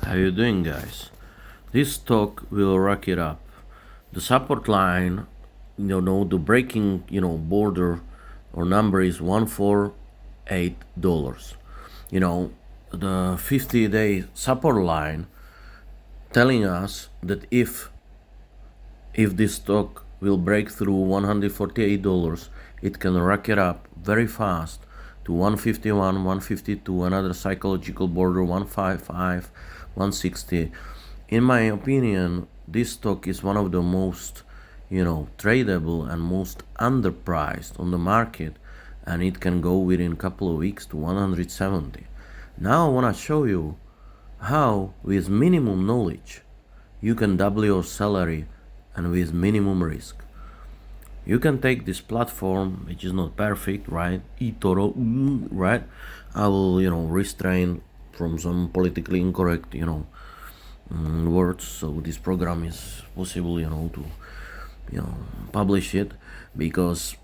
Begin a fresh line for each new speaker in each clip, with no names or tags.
How you doing, guys? This stock will rock it up. The support line, the breaking, border or number is $148. You know, the 50-day support line telling us that if this stock will break through $148, it can rock it up very fast to 151, 152, another psychological border 155, 160. In my opinion, this stock is one of the most, tradable and most underpriced on the market, and it can go within a couple of weeks to 170. Now I want to show you how, with minimum knowledge, you can double your salary and with minimum risk. You can take this platform, which is not perfect, right? eToro, right? I will, restrain from some politically incorrect, words. So this program is possible, to, publish it because,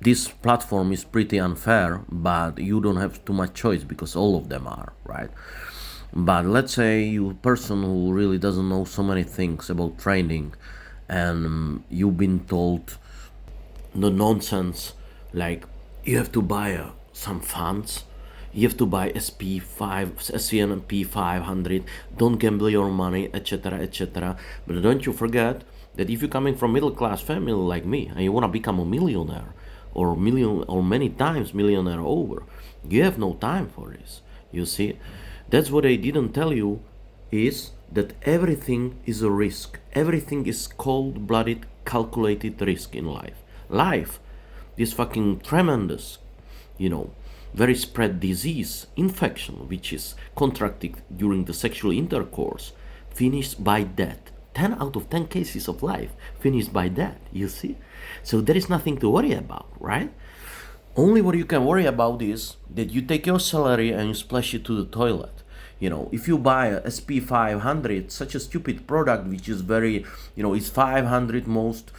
this platform is pretty unfair, but you don't have too much choice because all of them are, right? But let's say you a person who really doesn't know so many things about trading, and you've been told the nonsense like you have to buy some funds, you have to buy S&P 500, don't gamble your money, etc., etc. But don't you forget that if you're coming from middle class family like me and you want to become a millionaire or many times millionaire over, you have no time for this. You see, that's what I didn't tell you, is that everything is a risk. Everything is cold-blooded, calculated risk in life. This fucking tremendous, very spread disease, infection, which is contracted during the sexual intercourse, finished by death. 10 out of 10 cases of life finished by death, you see? So there is nothing to worry about, right? Only what you can worry about is that you take your salary and you splash it to the toilet. If you buy a SP 500, such a stupid product, which is very, it's 500 most,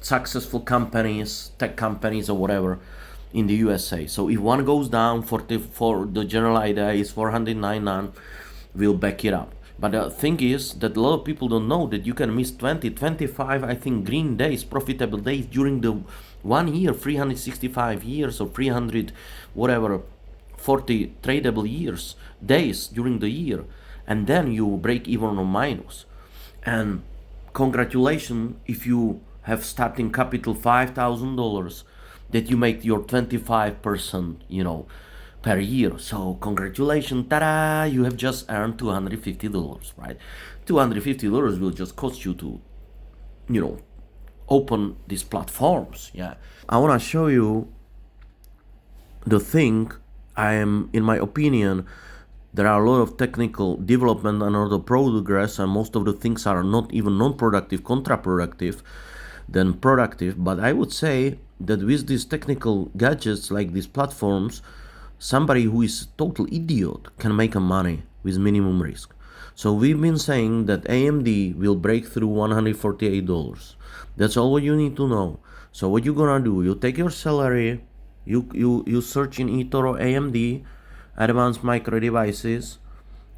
successful companies, tech companies or whatever in the USA. So if one goes down, for the general idea is 499, will back it up. But the thing is that a lot of people don't know that you can miss 20, 25, I think, green days, profitable days during the 1 year, 365 years or 300, whatever, 40 tradable days during the year. And then you break even or minus. And congratulations if you have starting capital $5,000 that you make your 25%, per year. So congratulations, ta-da, you have just earned $250, right? $250 will just cost you to, open these platforms. Yeah, I want to show you the thing. In my opinion, there are a lot of technical development and other progress, and most of the things are not even non-productive, counterproductive than productive. But I would say that with these technical gadgets like these platforms, somebody who is total idiot can make a money with minimum risk. So we've been saying that AMD will break through $148. That's all what you need to know. So what you're gonna do, you take your salary, you search in eToro AMD, advanced micro devices,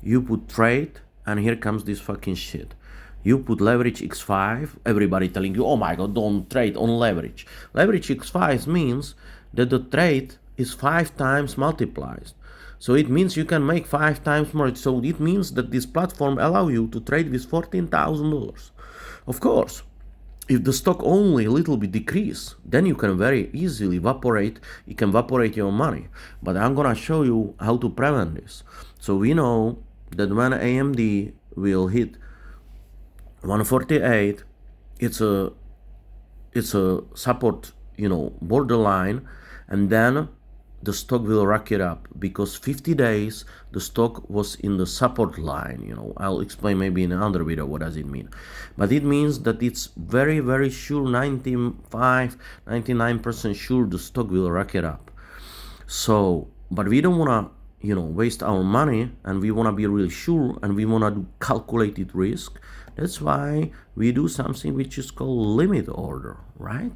you put trade, and here comes this fucking shit. You put leverage X5, everybody telling you, oh my god, don't trade on leverage. Leverage X5 means that the trade is 5 times multiplied. So it means you can make 5 times more. So it means that this platform allow you to trade with $14,000. Of course, if the stock only a little bit decrease, then you can very easily evaporate your money. But I'm gonna show you how to prevent this. So we know that when AMD will hit 148, it's a support, borderline, and then the stock will rack it up because 50 days the stock was in the support line. I'll explain maybe in another video what does it mean, but it means that it's very, very sure, 99% sure the stock will rack it up. So, but we don't want to waste our money, and we want to be really sure, and we want to do calculated risk. That's why we do something which is called limit order, right?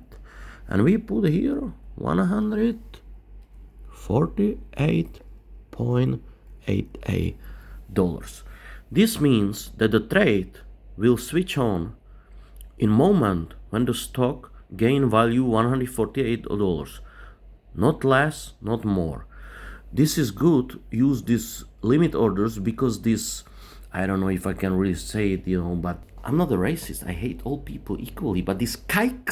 And we put here 148.88 This means that the trade will switch on in moment when the stock gain value $148, not less, not more. This is good. Use these limit orders because this, I don't know if I can really say it, but I'm not a racist. I hate all people equally. But these kike,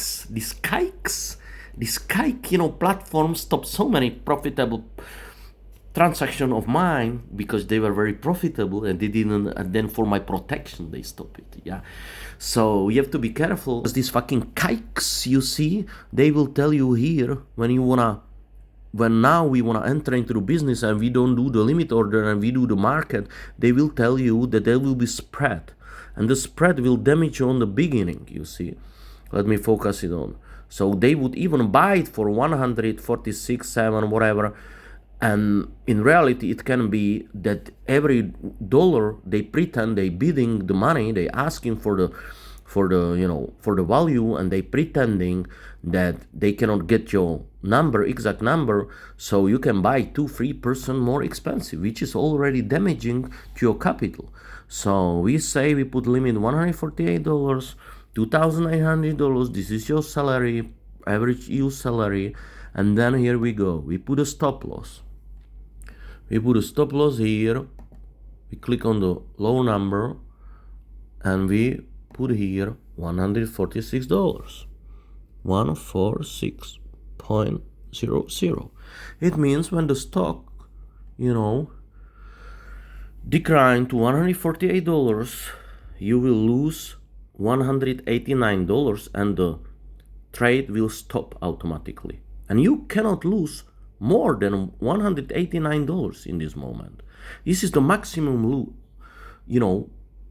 platforms stop so many profitable transaction of mine because they were very profitable and they didn't, and then for my protection they stop it. Yeah, so you have to be careful because these fucking kikes, you see, they will tell you here when now we wanna enter into the business and we don't do the limit order and we do the market, they will tell you that there will be spread, and the spread will damage you on the beginning. You see, let me focus it on. So they would even buy it for 146, 7, whatever. And in reality, it can be that every dollar they pretend they bidding the money, they asking for the value, and they pretending that they cannot get your exact number, so you can buy 2-3% more expensive, which is already damaging to your capital. So we say we put limit $148, $2,800. This is your salary, average use salary, and then here we go. We put a stop loss. We put a stop loss here, we click on the low number, and we put here $146, 146.00. It means when the stock, decline to $148, you will lose $189 and the trade will stop automatically. And you cannot lose more than $189 in this moment. This is the maximum,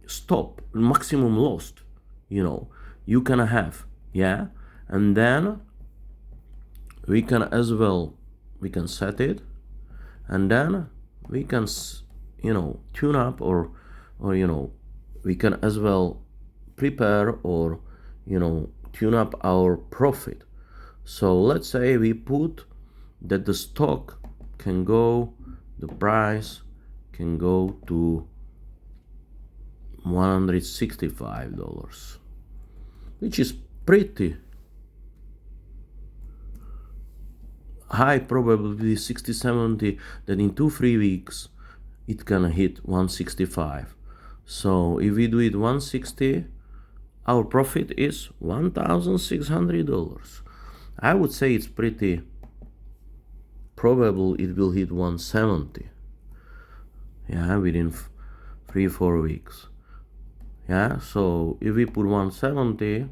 stop, maximum loss, you can have, yeah? And then we can set it, and then we can, tune up or we can as well prepare or, tune up our profit. So let's say we put that the stock can go, the price can go to $165, which is pretty high probability, 60-70, that in 2-3 weeks it can hit 165. So if we do it 160, our profit is $1,600. I would say it's pretty probable it will hit 170, within 3-4 weeks. So if we put 170,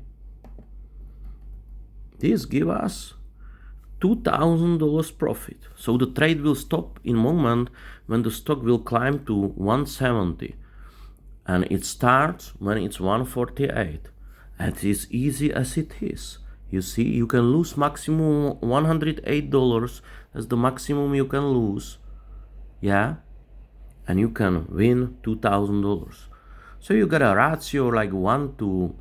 this give us $2,000 profit. So the trade will stop in moment when the stock will climb to 170, and it starts when it's 148. As easy as it is. You see, you can lose maximum $108 as the maximum you can lose, and you can win $2,000. So you got a ratio like 1 to,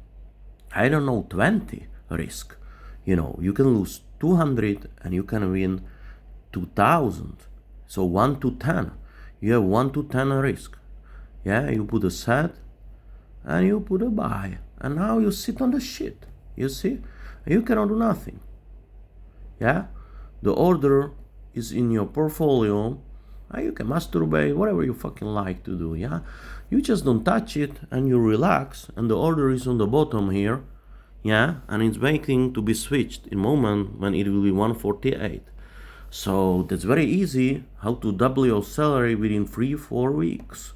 20 risk. You can lose 200 and you can win 2,000. So 1 to 10, you have 1 to 10 risk. You put a set and you put a buy, and now you sit on the shit. You see, you cannot do nothing. The order is in your portfolio, and you can masturbate, whatever you fucking like to do. You just don't touch it and you relax, and the order is on the bottom here, and it's waiting to be switched in moment when it will be 148. So that's very easy how to double your salary within 3-4 weeks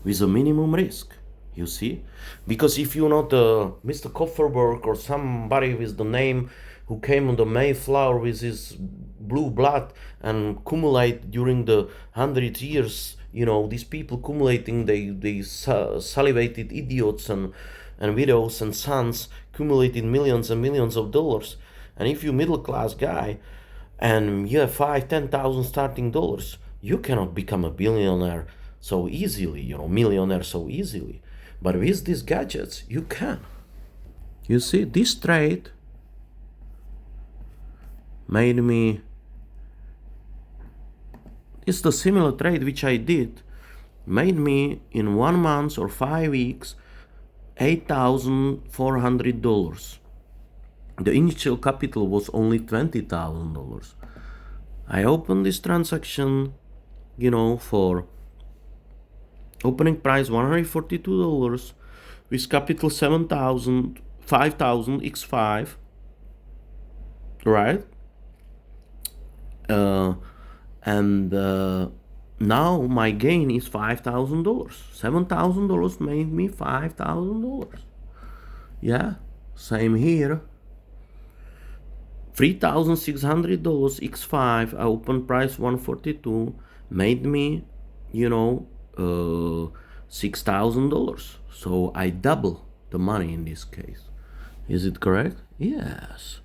with a minimum risk. You see, because if you're not Mr. Kofferberg or somebody with the name who came on the Mayflower with his blue blood and accumulate during the 100 years, these people accumulating, they salivated idiots and widows and sons, accumulated millions and millions of dollars. And if you're middle class guy and you have 5,000-10,000 starting dollars, you cannot become a billionaire so easily, millionaire so easily. But with these gadgets, you can. You see, this trade made me... It's the similar trade which I did made me in 1 month or 5 weeks $8,400. The initial capital was only $20,000. I opened this transaction, for opening price $142 with capital 7,000, 5,000 x5, right? And now my gain is $5,000. $7,000 made me $5,000. Yeah, same here. $3,600 x5, open price 142, made me, $6,000. So I double the money in this case. Is it correct? Yes,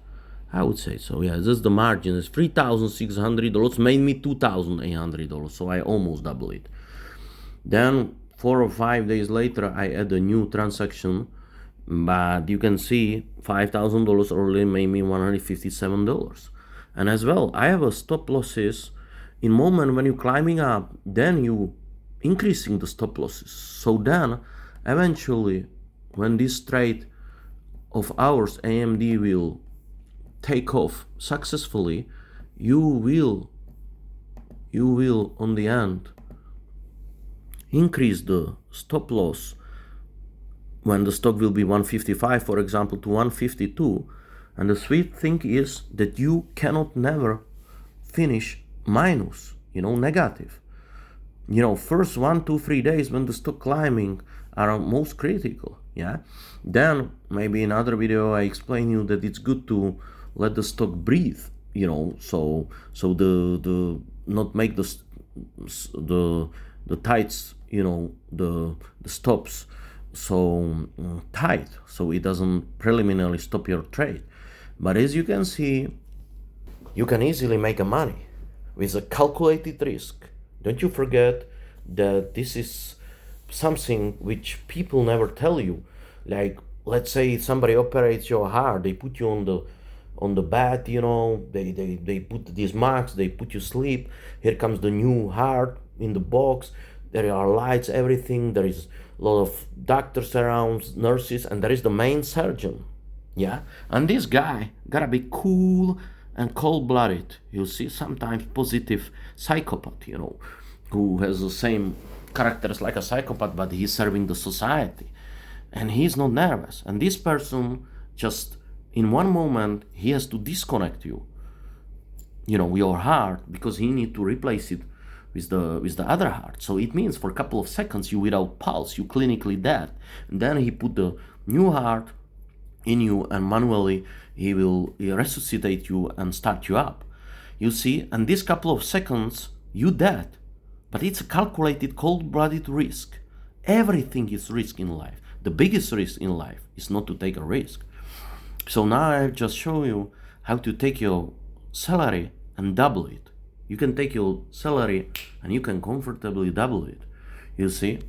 I would say so. Yeah, this is the margin. It's $3,600 made me $2,800. So I almost double it. Then 4 or 5 days later, I add a new transaction, but you can see $5,000 only made me $157. And as well, I have a stop losses. In moment when you're climbing up, then you increasing the stop losses. So then, eventually, when this trade of ours, AMD, will take off successfully, you will on the end increase the stop loss when the stock will be 155, for example, to 152. And the sweet thing is that you cannot never finish minus, negative. First 1, 2, 3 days when the stock climbing are most critical. Yeah. Then maybe in another video I explain you that it's good to let the stock breathe. So the not make the tights, the stops so tight, so it doesn't preliminarily stop your trade. But as you can see, you can easily make a money with a calculated risk. Don't you forget that this is something which people never tell you. Like, let's say somebody operates your heart, they put you on the bed, they put these marks, they put you sleep. Here comes the new heart in the box. There are lights, everything. There is a lot of doctors around, nurses, and there is the main surgeon. Yeah, and this guy gotta be cool and cold-blooded. You see, sometimes positive psychopath, who has the same characters like a psychopath, but he's serving the society, and he's not nervous. And this person just in one moment he has to disconnect you, your heart, because he need to replace it with the other heart. So it means for a couple of seconds you without pulse, you clinically dead. And then he put the new heart in you, and manually he will resuscitate you and start you up. You see, and this couple of seconds you dead. But it's a calculated, cold-blooded risk. Everything is risk in life. The biggest risk in life is not to take a risk. So now I just show you how to take your salary and double it. You can take your salary and you can comfortably double it. You see?